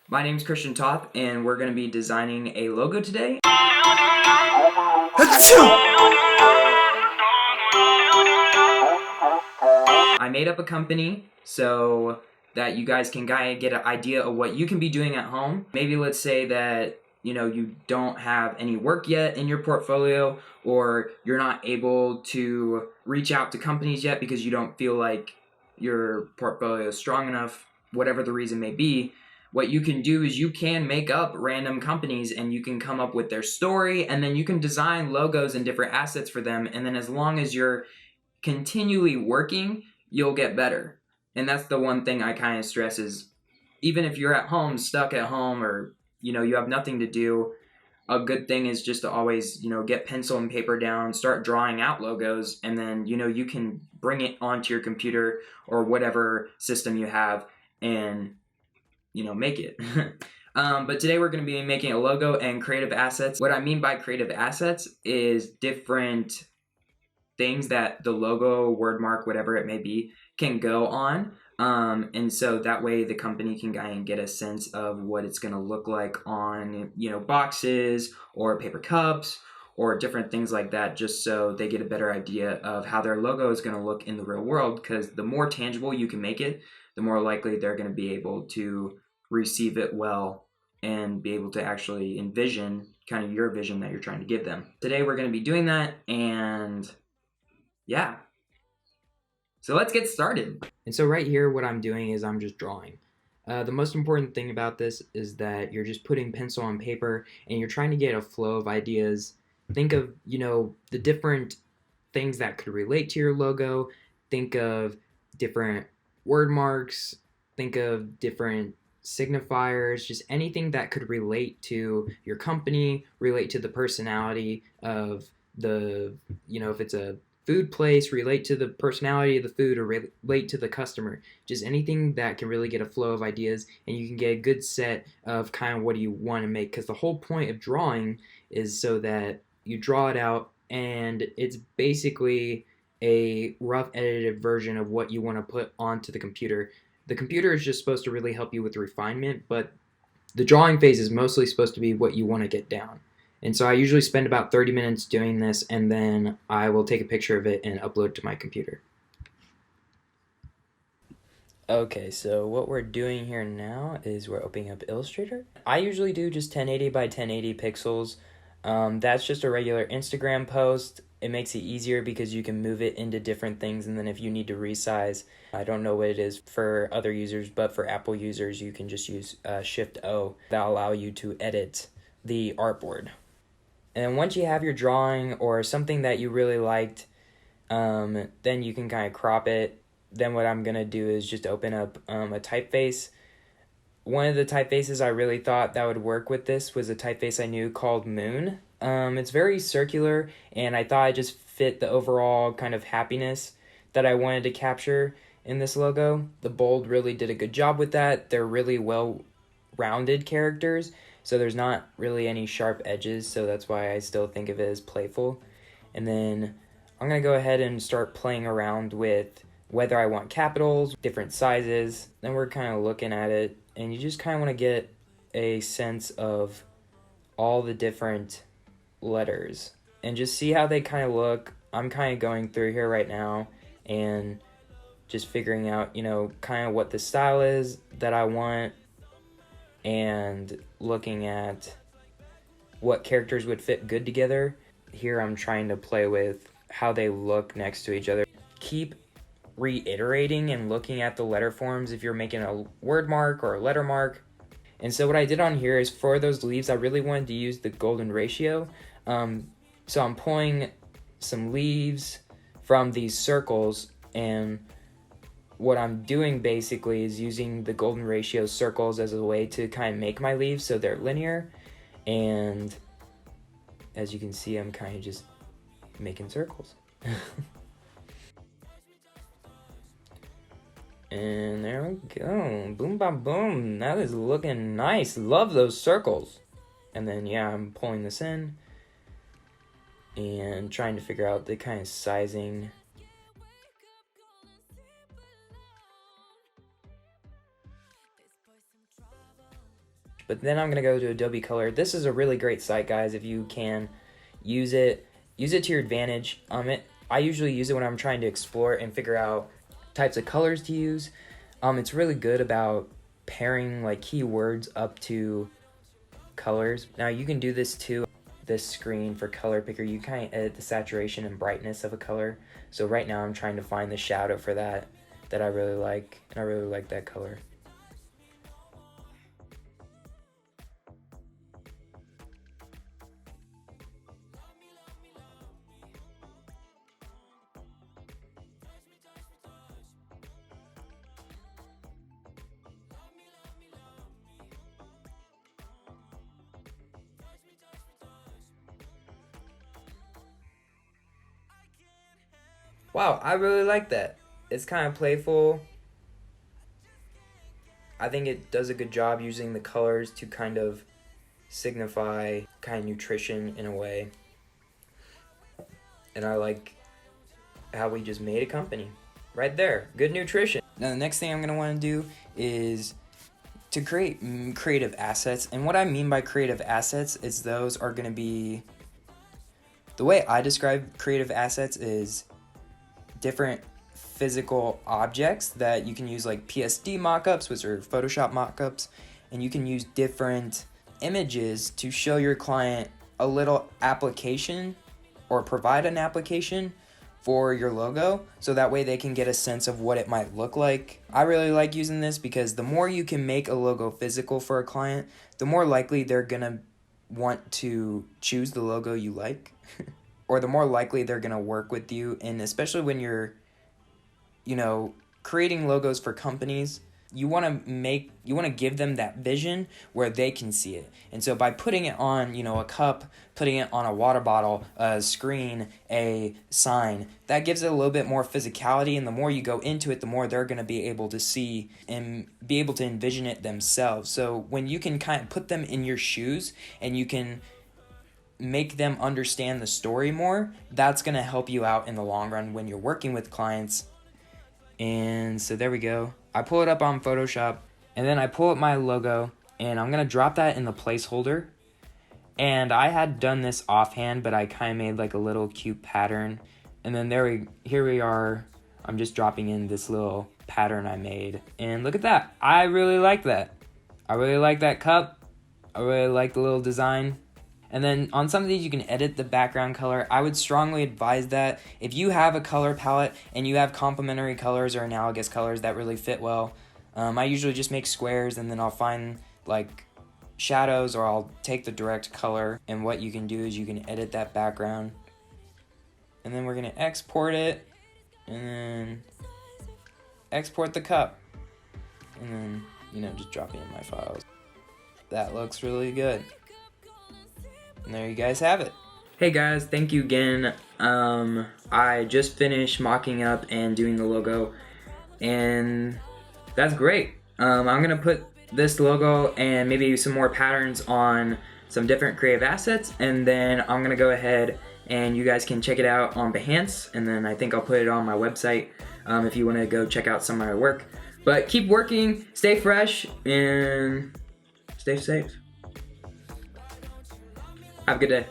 My name's Christian Toth, and we're going to be designing a logo today. I made up a company so that you guys can kind of get an idea of what you can be doing at home. Maybe let's say that you don't have any work yet in your portfolio, or you're not able to reach out to companies yet because you don't feel like your portfolio is strong enough, whatever the reason may be. What you can do is you can make up random companies and you can come up with their story, and then you can design logos and different assets for them, and then as long as you're continually working, you'll get better. And that's the one thing I kind of stress is, even if you're at home, stuck at home, or you have nothing to do, a good thing is just to always get pencil and paper down, start drawing out logos, and then you can bring it onto your computer or whatever system you have and make it. But today we're going to be making a logo and creative assets. What I mean by creative assets is different things that the logo, word mark, whatever it may be, can go on. And so that way the company can kind of get a sense of what it's going to look like on, boxes or paper cups or different things like that, just so they get a better idea of how their logo is going to look in the real world. Because the more tangible you can make it, the more likely they're going to be able to receive it well and be able to actually envision kind of your vision that you're trying to give them. Today we're going to be doing that, and yeah. So let's get started. And so right here, what I'm doing is I'm just drawing. The most important thing about this is that you're just putting pencil on paper and you're trying to get a flow of ideas. Think of, the different things that could relate to your logo. Think of different word marks. Think of different signifiers, just anything that could relate to your company, relate to the personality of the, if it's a food place, relate to the personality of the food, or relate to the customer. Just anything that can really get a flow of ideas, and you can get a good set of kind of what do you want to make, because the whole point of drawing is so that you draw it out and it's basically a rough edited version of what you want to put onto the computer. The computer is just supposed to really help you with the refinement, but the drawing phase is mostly supposed to be what you want to get down. And so I usually spend about 30 minutes doing this, and then I will take a picture of it and upload it to my computer. Okay, so what we're doing here now is we're opening up Illustrator. I usually do just 1080 by 1080 pixels. That's just a regular Instagram post. It makes it easier because you can move it into different things, and then if you need to resize, I don't know what it is for other users, but for Apple users, you can just use Shift-O. That'll allow you to edit the artboard. And once you have your drawing or something that you really liked, then you can kind of crop it. Then what I'm going to do is just open up a typeface. One of the typefaces I really thought that would work with this was a typeface I knew called Moon. It's very circular, and I thought it just fit the overall kind of happiness that I wanted to capture in this logo. The bold really did a good job with that. They're really well-rounded characters, so there's not really any sharp edges, so that's why I still think of it as playful. And then I'm going to go ahead and start playing around with whether I want capitals, different sizes. Then we're kind of looking at it, and you just kind of want to get a sense of all the different letters and just see how they kind of look. I'm kind of going through here right now and just figuring out, kind of what the style is that I want, and looking at what characters would fit good together. Here I'm trying to play with how they look next to each other. Keep reiterating and looking at the letter forms if you're making a word mark or a letter mark. And so what I did on here is, for those leaves, I really wanted to use the golden ratio. So I'm pulling some leaves from these circles, and what I'm doing basically is using the golden ratio circles as a way to kind of make my leaves so they're linear. And as you can see, I'm kind of just making circles. And there we go. Boom, bam, boom. That is looking nice. Love those circles. And then, yeah, I'm pulling this in and trying to figure out the kind of sizing. But then I'm gonna go to Adobe Color. This is a really great site, guys. If you can use it to your advantage. I usually use it when I'm trying to explore and figure out types of colors to use. It's really good about pairing like keywords up to colors. Now you can do this too. This screen for color picker, you kind of edit the saturation and brightness of a color. So right now I'm trying to find the shadow for that I really like, and I really like that color. Wow, I really like that. It's kind of playful. I think it does a good job using the colors to kind of signify kind of nutrition in a way. And I like how we just made a company right there. Good nutrition. Now the next thing I'm going to want to do is to create creative assets. And what I mean by creative assets is those are going to be, the way I describe creative assets is different physical objects that you can use, like PSD mockups, which are Photoshop mockups, and you can use different images to show your client a little application or provide an application for your logo, so that way they can get a sense of what it might look like. I really like using this because the more you can make a logo physical for a client, the more likely they're gonna want to choose the logo you like. Or the more likely they're going to work with you. And especially when you're, creating logos for companies, you want to give them that vision where they can see it. And so by putting it on, a cup, putting it on a water bottle, a screen, a sign, that gives it a little bit more physicality. And the more you go into it, the more they're going to be able to see and be able to envision it themselves. So when you can kind of put them in your shoes and you can make them understand the story more, that's going to help you out in the long run when you're working with clients. And so there we go. I pull it up on Photoshop, and then I pull up my logo, and I'm going to drop that in the placeholder. And I had done this offhand, but I kind of made like a little cute pattern. And then here we are. I'm just dropping in this little pattern I made. And look at that. I really like that. I really like that cup. I really like the little design. And then on some of these you can edit the background color. I would strongly advise that if you have a color palette and you have complementary colors or analogous colors that really fit well, I usually just make squares and then I'll find like shadows, or I'll take the direct color. And what you can do is you can edit that background. And then we're going to export it, and then export the cup. And then, just drop it in my files. That looks really good. And there you guys have it. Hey guys, thank you again. I just finished mocking up and doing the logo, and that's great. I'm gonna put this logo and maybe some more patterns on some different creative assets, and then I'm gonna go ahead and you guys can check it out on Behance, and then I think I'll put it on my website if you want to go check out some of my work. But keep working, stay fresh, and stay safe. Have a good day.